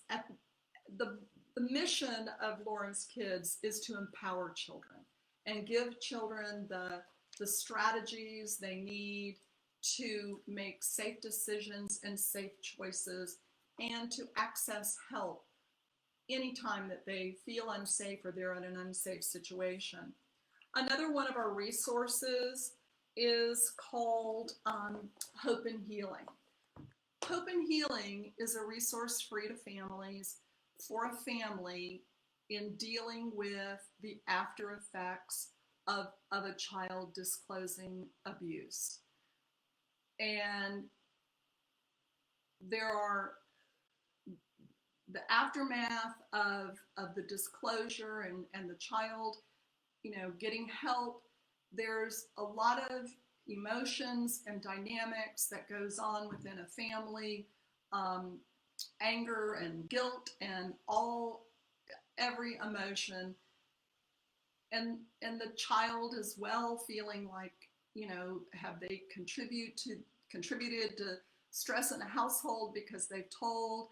the mission of Lawrence Kids is to empower children and give children the strategies they need to make safe decisions and safe choices, and to access help anytime that they feel unsafe or they're in an unsafe situation. Another one of our resources is called Hope and Healing. Hope and Healing is a resource free to families for a family in dealing with the after effects of a child disclosing abuse. And there are the aftermath of the disclosure and the child, getting help. There's a lot of emotions and dynamics that goes on within a family, anger and guilt and every emotion. And the child as well, feeling like, have they contributed to stress in a household because they've told.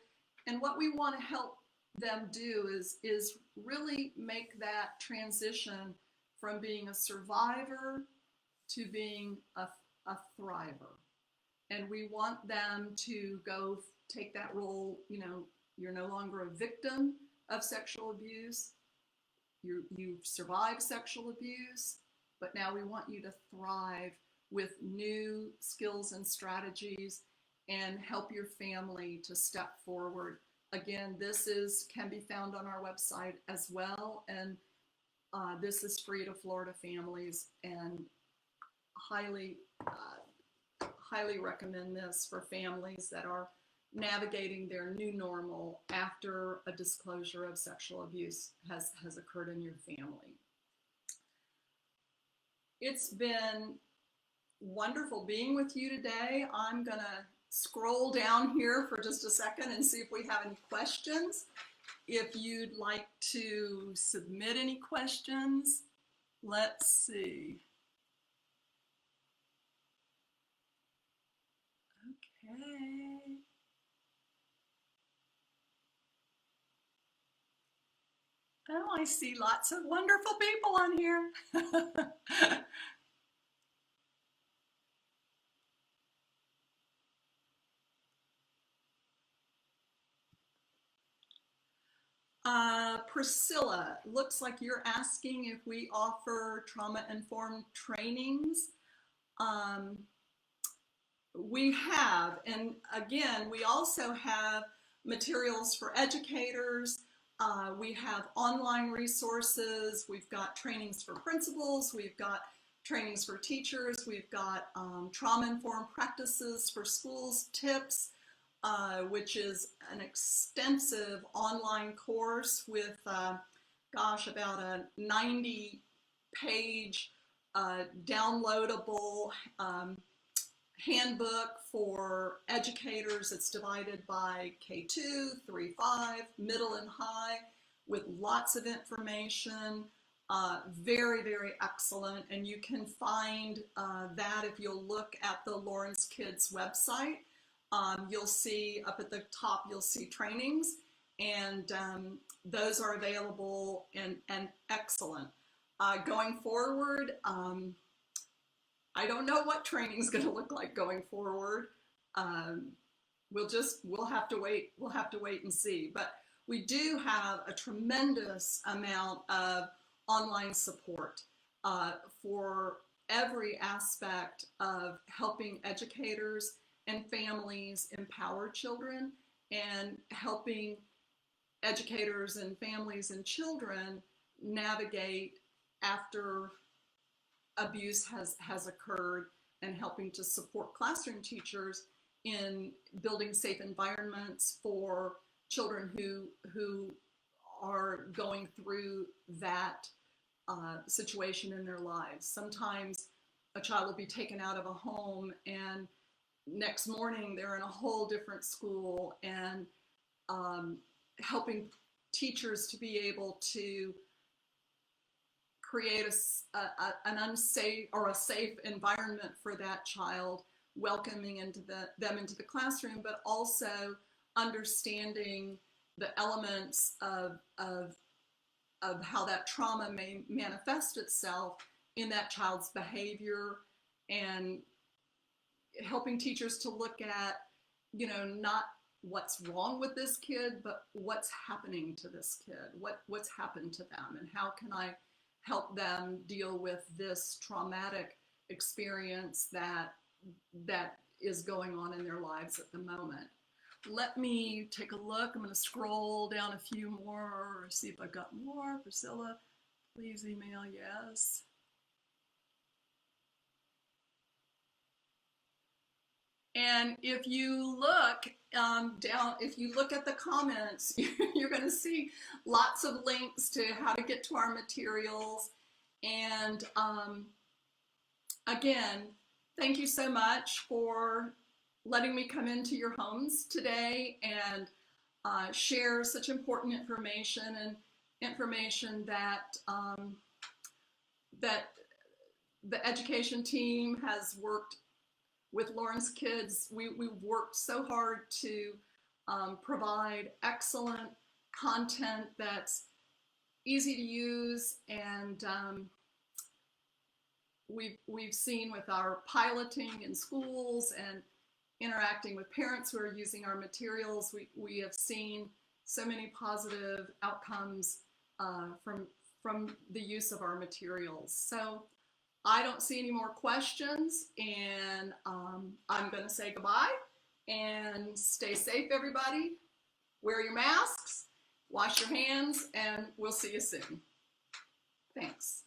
And what we want to help them do is really make that transition from being a survivor to being a thriver. And we want them to go take that role. You're no longer a victim of sexual abuse. You've survived sexual abuse, but now we want you to thrive with new skills and strategies and help your family to step forward. Again, this can be found on our website as well, and this is free to Florida families, and highly recommend this for families that are navigating their new normal after a disclosure of sexual abuse has occurred in your family. It's been wonderful being with you today. I'm gonna scroll down here for just a second and see if we have any questions. if you'd like to submit any questions, let's see. Okay. Oh, I see lots of wonderful people on here. Priscilla, looks like you're asking if we offer trauma-informed trainings. Um, we have, and again, we also have materials for educators. We have online resources. We've got trainings for principals. We've got trainings for teachers. We've got trauma-informed practices for schools, tips, which is an extensive online course with, gosh, about a 90-page downloadable handbook for educators. It's divided by K2, 3, 5, middle and high, with lots of information. Very, very excellent. And you can find that if you'll look at the Lawrence Kids website. You'll see up at the top, you'll see trainings, and those are available and excellent. Going forward, I don't know what training is going to look like going forward. We'll have to wait. We'll have to wait and see. But we do have a tremendous amount of online support for every aspect of helping educators and families empower children, and helping educators and families and children navigate after abuse has occurred, and helping to support classroom teachers in building safe environments for children who are going through that situation in their lives. Sometimes a child will be taken out of a home, and next morning they're in a whole different school, and helping teachers to be able to create an unsafe or a safe environment for that child, welcoming them into the classroom, but also understanding the elements of how that trauma may manifest itself in that child's behavior, and helping teachers to look at, not what's wrong with this kid, but what's happening to this kid, what's happened to them, and how can I help them deal with this traumatic experience that is going on in their lives at the moment. Let me take a look. I'm going to scroll down a few more, see if I've got more. Priscilla, please email yes. And if you look down, if you look at the comments, you're going to see lots of links to how to get to our materials. And again, thank you so much for letting me come into your homes today and share such important information, and information that that the education team has worked with Lawrence Kids. We've worked so hard to provide excellent content that's easy to use, and we've seen with our piloting in schools and interacting with parents who are using our materials, we have seen so many positive outcomes from the use of our materials. So I don't see any more questions, and I'm going to say goodbye, and stay safe, everybody. Wear your masks, wash your hands, and we'll see you soon. Thanks.